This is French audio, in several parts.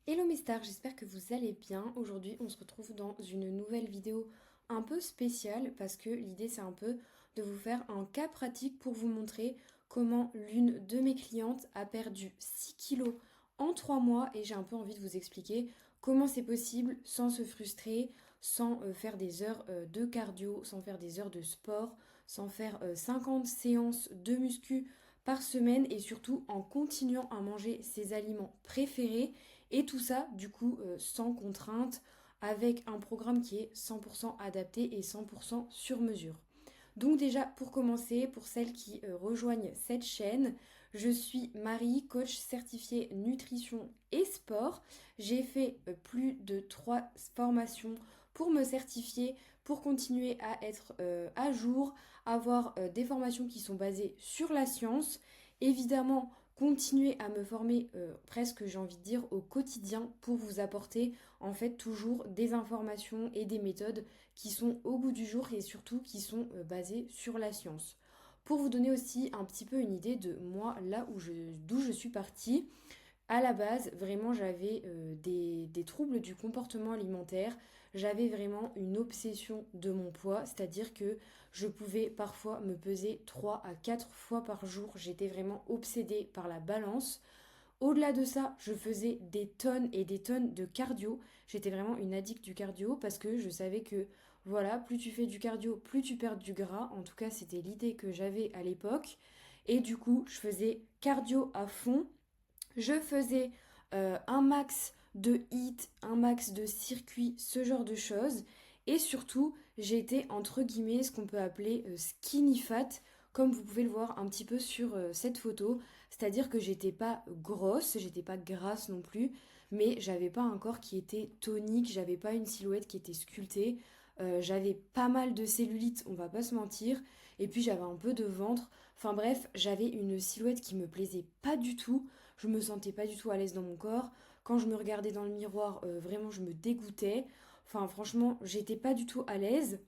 Hello mes stars, j'espère que vous allez bien. Aujourd'hui, on se retrouve dans une nouvelle vidéo un peu spéciale parce que l'idée c'est un peu de vous faire un cas pratique pour vous montrer comment l'une de mes clientes a perdu 6 kilos en 3 mois et j'ai un peu envie de vous expliquer comment c'est possible sans se frustrer, sans faire des heures de cardio, sans faire des heures de sport, sans faire 50 séances de muscu par semaine et surtout en continuant à manger ses aliments préférés et tout ça, du coup, sans contrainte, avec un programme qui est 100% adapté et 100% sur mesure. Donc déjà, pour commencer, pour celles qui rejoignent cette chaîne, je suis Marie, coach certifiée nutrition et sport. J'ai fait plus de 3 formations pour me certifier, pour continuer à être à jour, avoir des formations qui sont basées sur la science. Évidemment, continuer à me former presque, j'ai envie de dire, au quotidien pour vous apporter en fait toujours des informations et des méthodes qui sont au goût du jour et surtout qui sont basées sur la science. Pour vous donner aussi un petit peu une idée de moi, d'où je suis partie, à la base, vraiment, j'avais des troubles du comportement alimentaire. J'avais vraiment une obsession de mon poids, c'est-à-dire que je pouvais parfois me peser 3 à 4 fois par jour. J'étais vraiment obsédée par la balance. Au-delà de ça, je faisais des tonnes et des tonnes de cardio. J'étais vraiment une addict du cardio parce que je savais que, voilà, plus tu fais du cardio, plus tu perds du gras. En tout cas, c'était l'idée que j'avais à l'époque. Et du coup, je faisais cardio à fond. Je faisais un max de hit, un max de circuit, ce genre de choses. Et surtout, j'étais entre guillemets ce qu'on peut appeler skinny fat, comme vous pouvez le voir un petit peu sur cette photo. C'est-à-dire que j'étais pas grosse, j'étais pas grasse non plus, mais j'avais pas un corps qui était tonique, j'avais pas une silhouette qui était sculptée. J'avais pas mal de cellulite, on va pas se mentir, et puis j'avais un peu de ventre. Enfin bref, j'avais une silhouette qui me plaisait pas du tout. Je me sentais pas du tout à l'aise dans mon corps. Quand je me regardais dans le miroir, vraiment, je me dégoûtais. Enfin, franchement, j'étais pas du tout à l'aise.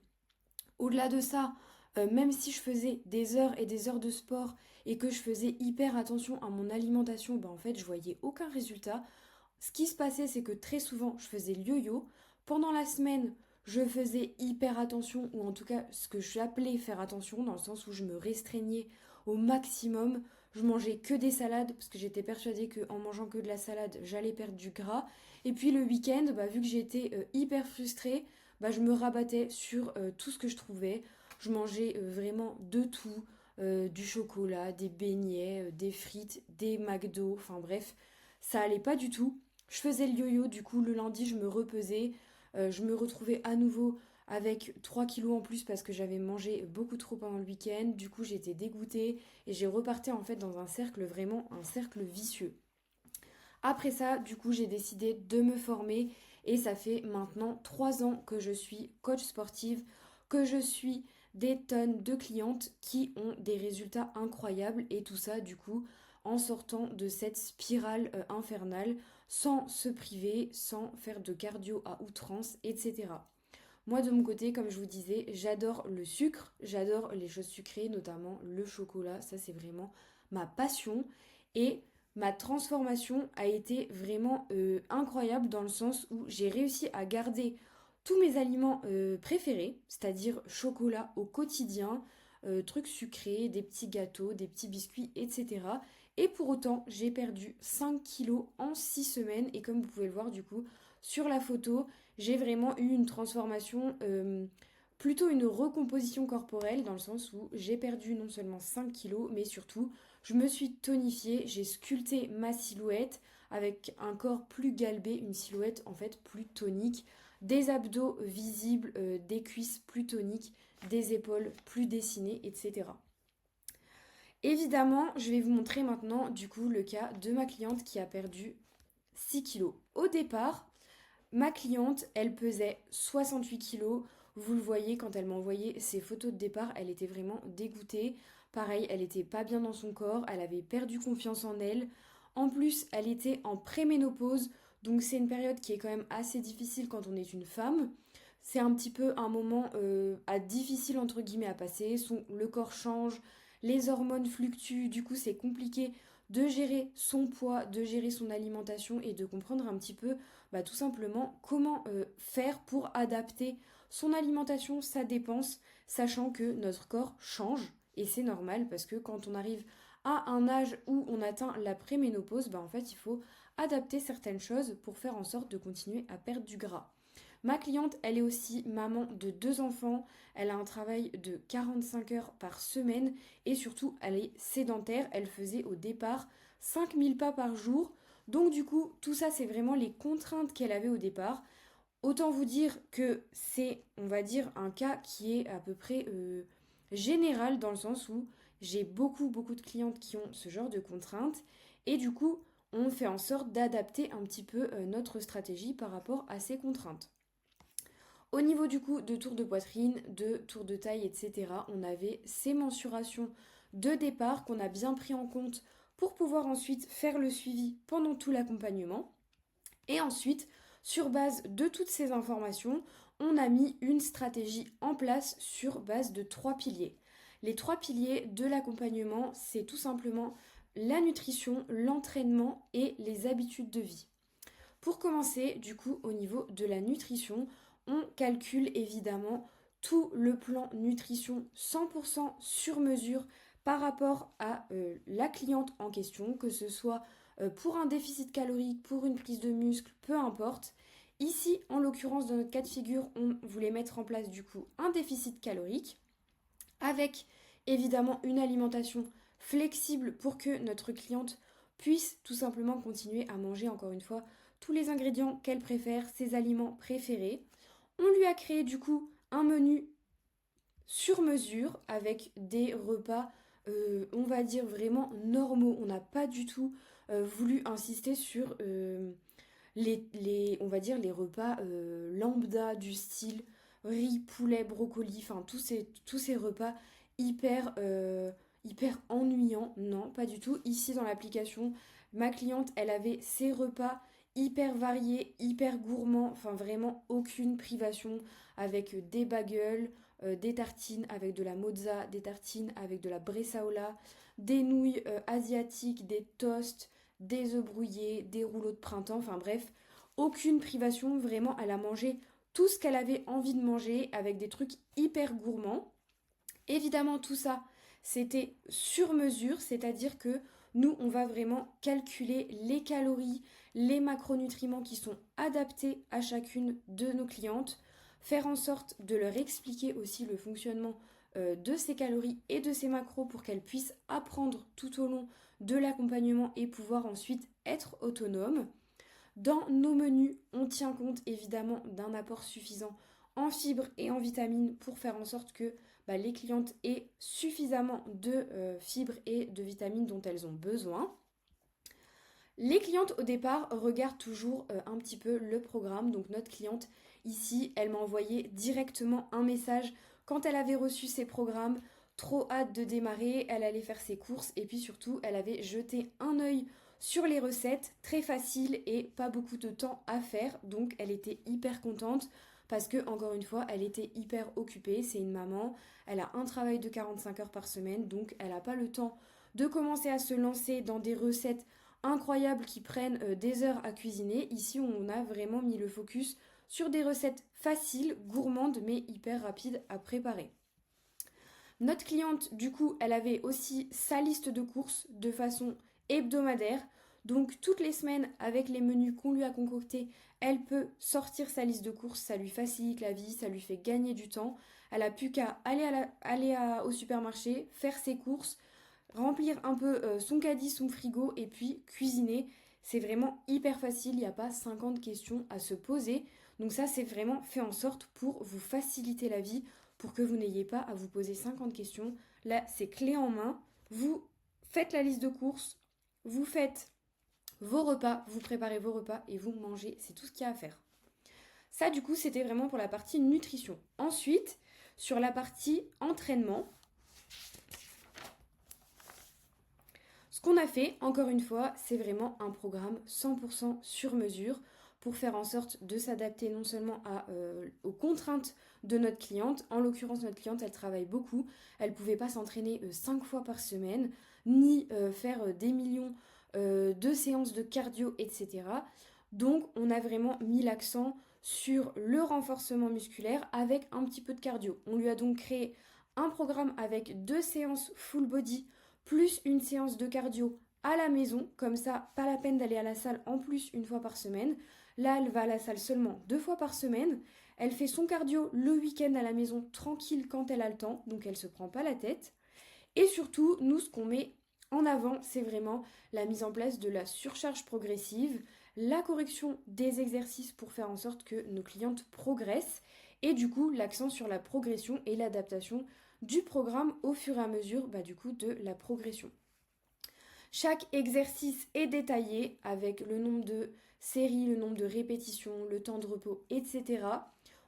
Au-delà de ça, même si je faisais des heures et des heures de sport et que je faisais hyper attention à mon alimentation, ben en fait, je voyais aucun résultat. Ce qui se passait, c'est que très souvent, je faisais le yo-yo. Pendant la semaine, je faisais hyper attention, ou en tout cas, ce que j'appelais faire attention, dans le sens où je me restreignais au maximum. Je mangeais que des salades, parce que j'étais persuadée qu'en mangeant que de la salade, j'allais perdre du gras. Et puis le week-end, bah, vu que j'étais hyper frustrée, bah, je me rabattais sur tout ce que je trouvais. Je mangeais vraiment de tout, du chocolat, des beignets, des frites, des McDo, enfin bref, ça allait pas du tout. Je faisais le yo-yo, du coup le lundi je me repesais, je me retrouvais à nouveau avec 3 kilos en plus parce que j'avais mangé beaucoup trop pendant le week-end, du coup j'étais dégoûtée et j'ai reparté en fait dans un cercle, vraiment un cercle vicieux. Après ça, du coup j'ai décidé de me former et ça fait maintenant 3 ans que je suis coach sportive, que je suis des tonnes de clientes qui ont des résultats incroyables et tout ça du coup en sortant de cette spirale infernale sans se priver, sans faire de cardio à outrance, etc. Moi de mon côté, comme je vous disais, j'adore le sucre, j'adore les choses sucrées, notamment le chocolat, ça c'est vraiment ma passion et ma transformation a été vraiment incroyable dans le sens où j'ai réussi à garder tous mes aliments préférés, c'est-à-dire chocolat au quotidien, trucs sucrés, des petits gâteaux, des petits biscuits, etc. Et pour autant, j'ai perdu 5 kilos en 6 semaines. Et comme vous pouvez le voir du coup sur la photo, j'ai vraiment eu une transformation, plutôt une recomposition corporelle, dans le sens où j'ai perdu non seulement 5 kilos, mais surtout je me suis tonifiée, j'ai sculpté ma silhouette avec un corps plus galbé, une silhouette en fait plus tonique, des abdos visibles, des cuisses plus toniques, des épaules plus dessinées, etc. Évidemment, je vais vous montrer maintenant du coup le cas de ma cliente qui a perdu 6 kilos. Au départ, ma cliente, elle pesait 68 kilos. Vous le voyez quand elle m'a envoyé ses photos de départ, elle était vraiment dégoûtée. Pareil, elle était pas bien dans son corps, elle avait perdu confiance en elle. En plus, elle était en préménopause, donc c'est une période qui est quand même assez difficile quand on est une femme. C'est un petit peu un moment à difficile entre guillemets à passer. Le corps change, les hormones fluctuent, du coup c'est compliqué de gérer son poids, de gérer son alimentation et de comprendre un petit peu tout simplement comment faire pour adapter son alimentation, sa dépense, sachant que notre corps change et c'est normal parce que quand on arrive à un âge où on atteint la préménopause, en fait il faut adapter certaines choses pour faire en sorte de continuer à perdre du gras. Ma cliente, elle est aussi maman de 2 enfants, elle a un travail de 45 heures par semaine et surtout elle est sédentaire, elle faisait au départ 5000 pas par jour. Donc du coup, tout ça c'est vraiment les contraintes qu'elle avait au départ. Autant vous dire que c'est, on va dire, un cas qui est à peu près général dans le sens où j'ai beaucoup de clientes qui ont ce genre de contraintes et du coup, on fait en sorte d'adapter un petit peu notre stratégie par rapport à ces contraintes. Au niveau du coup de tour de poitrine, de tour de taille, etc., on avait ces mensurations de départ qu'on a bien pris en compte pour pouvoir ensuite faire le suivi pendant tout l'accompagnement. Et ensuite, sur base de toutes ces informations, on a mis une stratégie en place sur base de 3 piliers. Les 3 piliers de l'accompagnement, c'est tout simplement la nutrition, l'entraînement et les habitudes de vie. Pour commencer, du coup, au niveau de la nutrition, on calcule évidemment tout le plan nutrition 100% sur mesure par rapport à la cliente en question, que ce soit pour un déficit calorique, pour une prise de muscle, peu importe. Ici, en l'occurrence, dans notre cas de figure, on voulait mettre en place du coup un déficit calorique avec évidemment une alimentation flexible pour que notre cliente puisse tout simplement continuer à manger encore une fois tous les ingrédients qu'elle préfère, ses aliments préférés. On lui a créé du coup un menu sur mesure avec des repas, on va dire vraiment normaux. On n'a pas du tout voulu insister sur on va dire les repas lambda du style riz, poulet, brocoli, enfin tous ces repas hyper ennuyants. Non, pas du tout. Ici dans l'application, ma cliente, elle avait ses repas hyper variés, hyper gourmands, enfin vraiment aucune privation avec des bagels, des tartines avec de la mozza, des tartines avec de la bressaola, des nouilles asiatiques, des toasts, des œufs brouillés, des rouleaux de printemps, enfin bref, aucune privation, vraiment elle a mangé tout ce qu'elle avait envie de manger avec des trucs hyper gourmands. Évidemment tout ça c'était sur mesure, c'est-à-dire que nous on va vraiment calculer les calories, les macronutriments qui sont adaptés à chacune de nos clientes, faire en sorte de leur expliquer aussi le fonctionnement de ces calories et de ces macros pour qu'elles puissent apprendre tout au long de l'accompagnement et pouvoir ensuite être autonomes. Dans nos menus, on tient compte évidemment d'un apport suffisant en fibres et en vitamines pour faire en sorte que les clientes aient suffisamment de fibres et de vitamines dont elles ont besoin. Les clientes au départ regardent toujours un petit peu le programme. Donc notre cliente ici, elle m'a envoyé directement un message quand elle avait reçu ses programmes. Trop hâte de démarrer, elle allait faire ses courses et puis surtout elle avait jeté un œil sur les recettes, très facile et pas beaucoup de temps à faire. Donc elle était hyper contente parce que encore une fois elle était hyper occupée. C'est une maman, elle a un travail de 45 heures par semaine donc elle n'a pas le temps de commencer à se lancer dans des recettes incroyables qui prennent des heures à cuisiner. Ici, on a vraiment mis le focus sur des recettes faciles, gourmandes, mais hyper rapides à préparer. Notre cliente, du coup, elle avait aussi sa liste de courses de façon hebdomadaire. Donc, toutes les semaines, avec les menus qu'on lui a concoctés, elle peut sortir sa liste de courses. Ça lui facilite la vie, ça lui fait gagner du temps. Elle a plus qu'à aller au supermarché, faire ses courses, remplir un peu son caddie, son frigo et puis cuisiner. C'est vraiment hyper facile, il n'y a pas 50 questions à se poser. Donc ça, c'est vraiment fait en sorte pour vous faciliter la vie, pour que vous n'ayez pas à vous poser 50 questions. Là, c'est clé en main. Vous faites la liste de courses, vous faites vos repas, vous préparez vos repas et vous mangez. C'est tout ce qu'il y a à faire. Ça, du coup, c'était vraiment pour la partie nutrition. Ensuite, sur la partie entraînement, ce qu'on a fait, encore une fois, c'est vraiment un programme 100% sur mesure pour faire en sorte de s'adapter non seulement aux contraintes de notre cliente. En l'occurrence, notre cliente, elle travaille beaucoup. Elle ne pouvait pas s'entraîner 5 fois par semaine. ni faire des millions de séances de cardio, etc. Donc on a vraiment mis l'accent sur le renforcement musculaire avec un petit peu de cardio. On lui a donc créé un programme avec 2 séances full body plus une séance de cardio à la maison. Comme ça, pas la peine d'aller à la salle en plus une fois par semaine. Là, elle va à la salle seulement 2 fois par semaine. Elle fait son cardio le week-end à la maison tranquille quand elle a le temps, donc elle se prend pas la tête. Et surtout, nous, ce qu'on met en avant, c'est vraiment la mise en place de la surcharge progressive, la correction des exercices pour faire en sorte que nos clientes progressent, et du coup, l'accent sur la progression et l'adaptation du programme au fur et à mesure du coup, de la progression. Chaque exercice est détaillé avec le nombre de séries, le nombre de répétitions, le temps de repos, etc.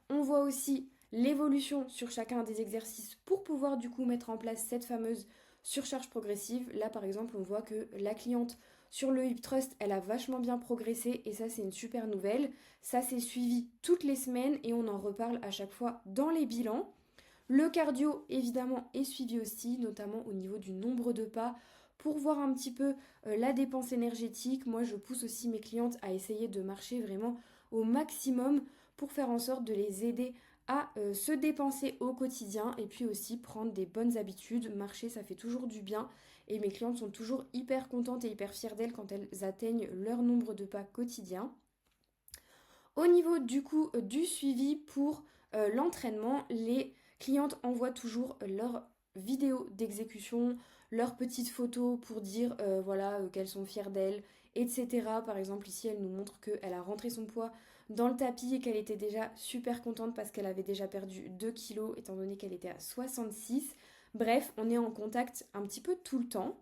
On voit aussi l'évolution sur chacun des exercices pour pouvoir du coup mettre en place cette fameuse surcharge progressive. Là par exemple on voit que la cliente sur le hip thrust elle a vachement bien progressé et ça c'est une super nouvelle. Ça c'est suivi toutes les semaines et on en reparle à chaque fois dans les bilans. Le cardio évidemment est suivi aussi, notamment au niveau du nombre de pas pour voir un petit peu la dépense énergétique. Moi je pousse aussi mes clientes à essayer de marcher vraiment au maximum pour faire en sorte de les aider à se dépenser au quotidien et puis aussi prendre des bonnes habitudes. Marcher ça fait toujours du bien et mes clientes sont toujours hyper contentes et hyper fières d'elles quand elles atteignent leur nombre de pas quotidien. Au niveau du coup du suivi pour l'entraînement, les clientes envoient toujours leurs vidéos d'exécution, leurs petites photos pour dire voilà qu'elles sont fières d'elles, etc. Par exemple ici elle nous montre qu'elle a rentré son poids dans le tapis et qu'elle était déjà super contente parce qu'elle avait déjà perdu 2 kilos étant donné qu'elle était à 66. Bref, on est en contact un petit peu tout le temps.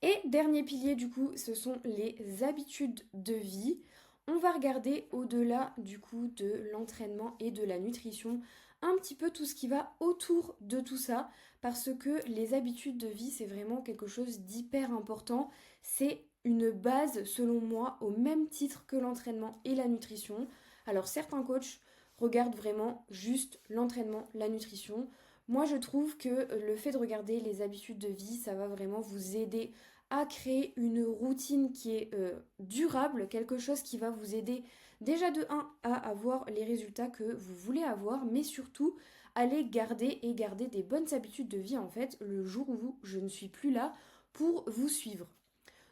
Et dernier pilier du coup, ce sont les habitudes de vie. On va regarder au-delà du coup de l'entraînement et de la nutrition, un petit peu tout ce qui va autour de tout ça, parce que les habitudes de vie, c'est vraiment quelque chose d'hyper important. C'est une base, selon moi, au même titre que l'entraînement et la nutrition. Alors certains coachs regardent vraiment juste l'entraînement, la nutrition. Moi, je trouve que le fait de regarder les habitudes de vie, ça va vraiment vous aider à créer une routine qui est durable, quelque chose qui va vous aider déjà de 1 à avoir les résultats que vous voulez avoir, mais surtout à les garder et garder des bonnes habitudes de vie en fait le jour où je ne suis plus là pour vous suivre.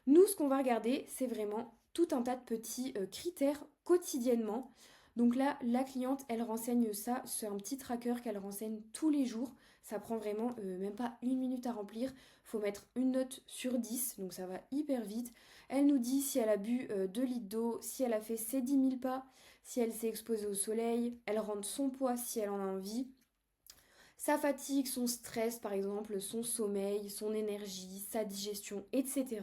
Nous, ce qu'on va regarder, c'est vraiment tout un tas de petits critères quotidiennement. Donc là, la cliente, elle renseigne ça, c'est un petit tracker qu'elle renseigne tous les jours. Ça prend vraiment même pas 1 minute à remplir. Il faut mettre une note sur 10, donc ça va hyper vite. Elle nous dit si elle a bu 2 litres d'eau, si elle a fait ses 10 000 pas, si elle s'est exposée au soleil. Elle rentre son poids si elle en a envie. Sa fatigue, son stress par exemple, son sommeil, son énergie, sa digestion, etc.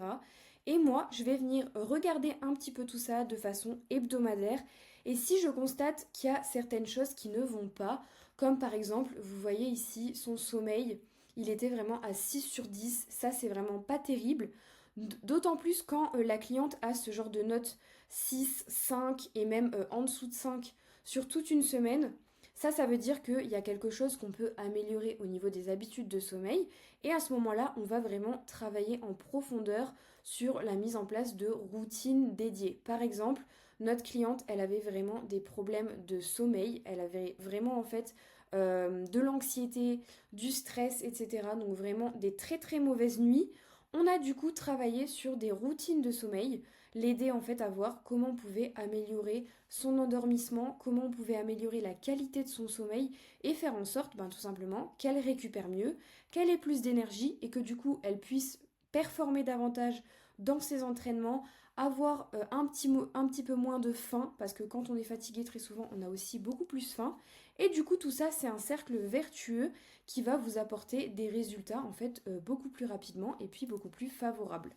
Et moi, je vais venir regarder un petit peu tout ça de façon hebdomadaire. Et si je constate qu'il y a certaines choses qui ne vont pas, comme par exemple, vous voyez ici son sommeil, il était vraiment à 6 sur 10. Ça, c'est vraiment pas terrible. D'autant plus quand la cliente a ce genre de notes 6, 5 et même en dessous de 5 sur toute une semaine. Ça veut dire qu'il y a quelque chose qu'on peut améliorer au niveau des habitudes de sommeil. Et à ce moment-là, on va vraiment travailler en profondeur sur la mise en place de routines dédiées. Par exemple, notre cliente, elle avait vraiment des problèmes de sommeil. Elle avait vraiment en fait de l'anxiété, du stress, etc. Donc vraiment des très très mauvaises nuits. On a du coup travaillé sur des routines de sommeil, l'aider en fait à voir comment on pouvait améliorer son endormissement, comment on pouvait améliorer la qualité de son sommeil et faire en sorte tout simplement qu'elle récupère mieux, qu'elle ait plus d'énergie et que du coup elle puisse performer davantage dans ses entraînements, avoir un petit peu moins de faim parce que quand on est fatigué très souvent on a aussi beaucoup plus faim et du coup tout ça c'est un cercle vertueux qui va vous apporter des résultats en fait beaucoup plus rapidement et puis beaucoup plus favorables.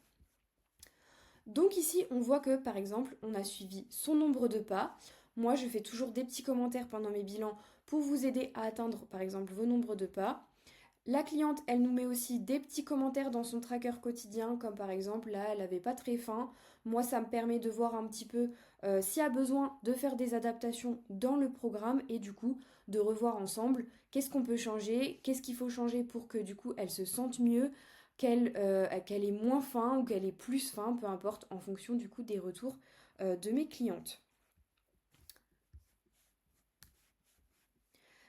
Donc ici, on voit que par exemple, on a suivi son nombre de pas. Moi, je fais toujours des petits commentaires pendant mes bilans pour vous aider à atteindre par exemple vos nombres de pas. La cliente, elle nous met aussi des petits commentaires dans son tracker quotidien, comme par exemple, là, elle n'avait pas très faim. Moi, ça me permet de voir un petit peu s'il y a besoin de faire des adaptations dans le programme et du coup, de revoir ensemble qu'est-ce qu'on peut changer, qu'est-ce qu'il faut changer pour que du coup, elle se sente mieux, qu'elle ait moins faim ou qu'elle ait plus faim, peu importe, en fonction du coup des retours de mes clientes.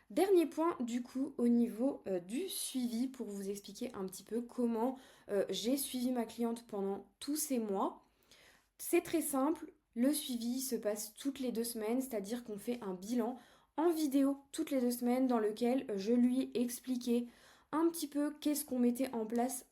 Dernier point du coup au niveau du suivi pour vous expliquer un petit peu comment j'ai suivi ma cliente pendant tous ces mois. C'est très simple, le suivi se passe toutes les 2 semaines, c'est-à-dire qu'on fait un bilan en vidéo toutes les 2 semaines dans lequel je lui expliquais un petit peu qu'est-ce qu'on mettait en place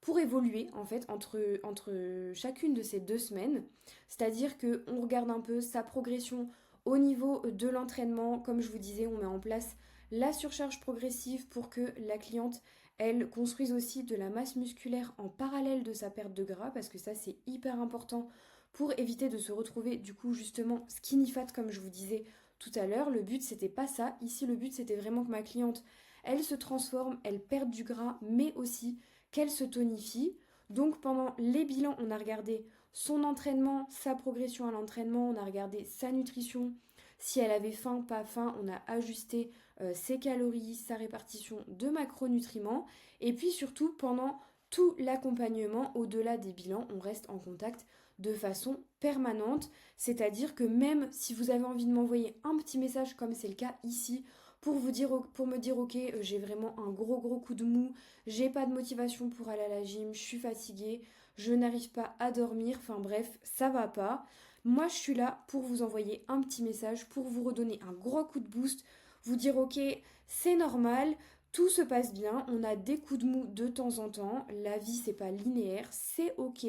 pour évoluer en fait entre chacune de ces 2 semaines. C'est-à-dire qu'on regarde un peu sa progression au niveau de l'entraînement. Comme je vous disais, on met en place la surcharge progressive pour que la cliente elle construise aussi de la masse musculaire en parallèle de sa perte de gras parce que ça c'est hyper important pour éviter de se retrouver du coup justement skinny fat comme je vous disais tout à l'heure. Le but c'était pas ça, ici le but c'était vraiment que ma cliente elle se transforme, elle perde du gras mais aussi qu'elle se tonifie. Donc pendant les bilans on a regardé son entraînement, sa progression à l'entraînement, on a regardé sa nutrition, si elle avait faim, pas faim, on a ajusté ses calories, sa répartition de macronutriments. Et puis surtout, pendant tout l'accompagnement, au-delà des bilans, on reste en contact de façon permanente. C'est-à-dire que même si vous avez envie de m'envoyer un petit message, comme c'est le cas ici, pour me dire ok, j'ai vraiment un gros coup de mou, j'ai pas de motivation pour aller à la gym, je suis fatiguée, je n'arrive pas à dormir, enfin bref, ça va pas. Moi, je suis là pour vous envoyer un petit message, pour vous redonner un gros coup de boost, vous dire ok, c'est normal, tout se passe bien, on a des coups de mou de temps en temps, la vie c'est pas linéaire, c'est ok.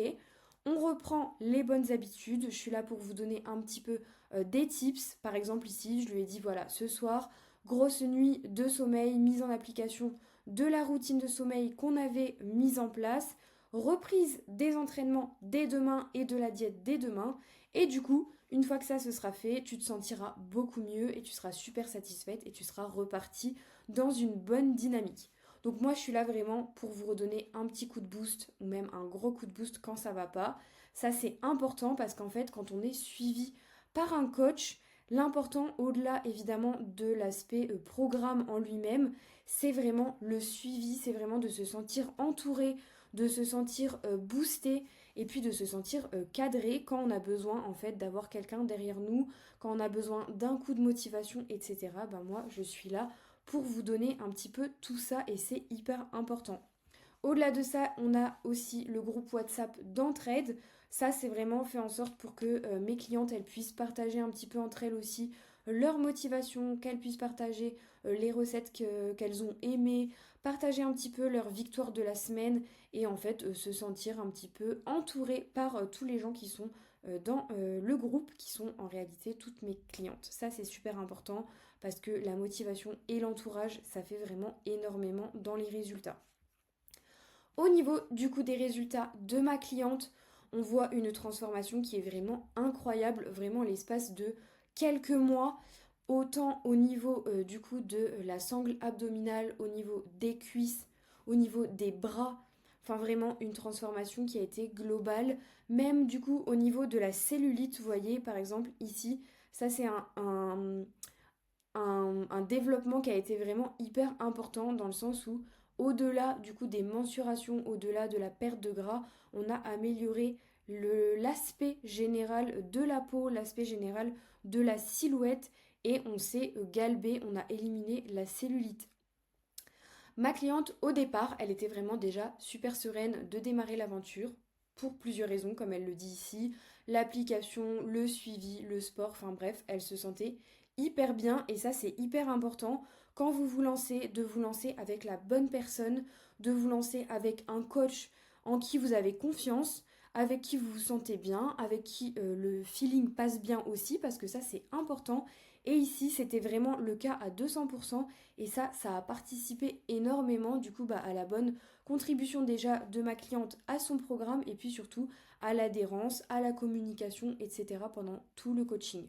On reprend les bonnes habitudes, je suis là pour vous donner un petit peu des tips. Par exemple ici, je lui ai dit voilà, ce soir, grosse nuit de sommeil, mise en application de la routine de sommeil qu'on avait mise en place, reprise des entraînements dès demain et de la diète dès demain. Et du coup, une fois que ça se sera fait, tu te sentiras beaucoup mieux et tu seras super satisfaite et tu seras repartie dans une bonne dynamique. Donc moi je suis là vraiment pour vous redonner un petit coup de boost ou même un gros coup de boost quand ça va pas. Ça c'est important parce qu'en fait quand on est suivi par un coach, l'important au-delà évidemment de l'aspect programme en lui-même, c'est vraiment le suivi, c'est vraiment de se sentir entouré, de se sentir boosté et puis de se sentir cadré quand on a besoin en fait d'avoir quelqu'un derrière nous, quand on a besoin d'un coup de motivation, etc. Ben moi je suis là pour vous donner un petit peu tout ça et c'est hyper important. Au-delà de ça, on a aussi le groupe WhatsApp d'entraide. Ça, c'est vraiment fait en sorte pour que mes clientes, elles puissent partager un petit peu entre elles aussi leur motivation, qu'elles puissent partager les recettes qu'elles ont aimées, partager un petit peu leur victoire de la semaine et en fait se sentir un petit peu entourées par tous les gens qui sont dans le groupe, qui sont en réalité toutes mes clientes. Ça, c'est super important parce que la motivation et l'entourage, ça fait vraiment énormément dans les résultats. Au niveau du coup des résultats de ma cliente, on voit une transformation qui est vraiment incroyable, vraiment l'espace de quelques mois, autant au niveau du coup de la sangle abdominale, au niveau des cuisses, au niveau des bras, enfin vraiment une transformation qui a été globale, même du coup au niveau de la cellulite, vous voyez par exemple ici, ça c'est un développement qui a été vraiment hyper important dans le sens où au-delà du coup des mensurations, au-delà de la perte de gras, on a amélioré l'aspect général de la peau, l'aspect général de la silhouette et on s'est galbé, on a éliminé la cellulite. Ma cliente, au départ, elle était vraiment déjà super sereine de démarrer l'aventure pour plusieurs raisons, comme elle le dit ici, l'application, le suivi, le sport, enfin bref, elle se sentait hyper bien et ça c'est hyper important quand vous vous lancez, de vous lancer avec la bonne personne, de vous lancer avec un coach en qui vous avez confiance, avec qui vous vous sentez bien, avec qui le feeling passe bien aussi parce que ça c'est important et ici c'était vraiment le cas à 200% et ça a participé énormément du coup à la bonne contribution déjà de ma cliente à son programme et puis surtout à l'adhérence, à la communication, etc. pendant tout le coaching.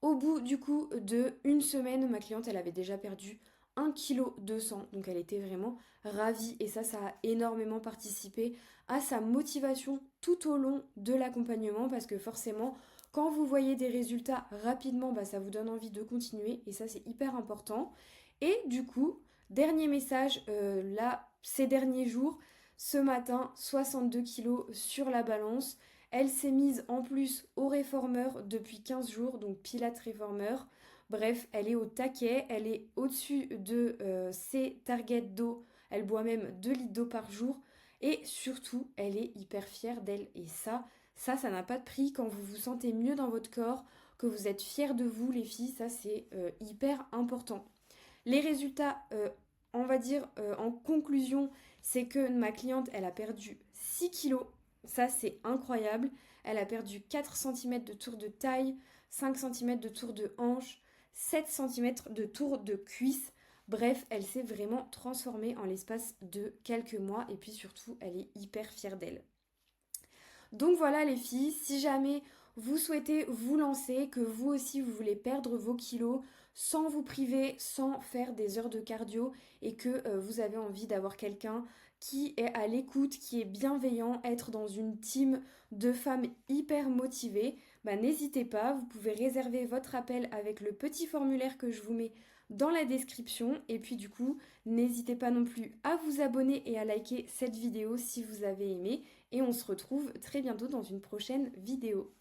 Au bout du coup de une semaine, ma cliente elle avait déjà perdu 1,2 kg, donc elle était vraiment ravie et ça a énormément participé à sa motivation tout au long de l'accompagnement parce que forcément quand vous voyez des résultats rapidement, ça vous donne envie de continuer et ça c'est hyper important. Et du coup, dernier message, là ces derniers jours. Ce matin, 62 kilos sur la balance. Elle s'est mise en plus au réformeur depuis 15 jours, donc Pilates réformeur. Bref, elle est au taquet, elle est au-dessus de ses targets d'eau. Elle boit même 2 litres d'eau par jour. Et surtout, elle est hyper fière d'elle. Et ça n'a pas de prix quand vous vous sentez mieux dans votre corps, que vous êtes fiers de vous, les filles. Ça, c'est hyper important. Les résultats, on va dire en conclusion, c'est que ma cliente, elle a perdu 6 kilos. Ça, c'est incroyable. Elle a perdu 4 cm de tour de taille, 5 cm de tour de hanche, 7 cm de tour de cuisse. Bref, elle s'est vraiment transformée en l'espace de quelques mois et puis surtout, elle est hyper fière d'elle. Donc voilà les filles, si jamais vous souhaitez vous lancer, que vous aussi vous voulez perdre vos kilos sans vous priver, sans faire des heures de cardio et que vous avez envie d'avoir quelqu'un qui est à l'écoute, qui est bienveillant, être dans une team de femmes hyper motivées, bah, n'hésitez pas, vous pouvez réserver votre appel avec le petit formulaire que je vous mets dans la description et puis du coup n'hésitez pas non plus à vous abonner et à liker cette vidéo si vous avez aimé et on se retrouve très bientôt dans une prochaine vidéo.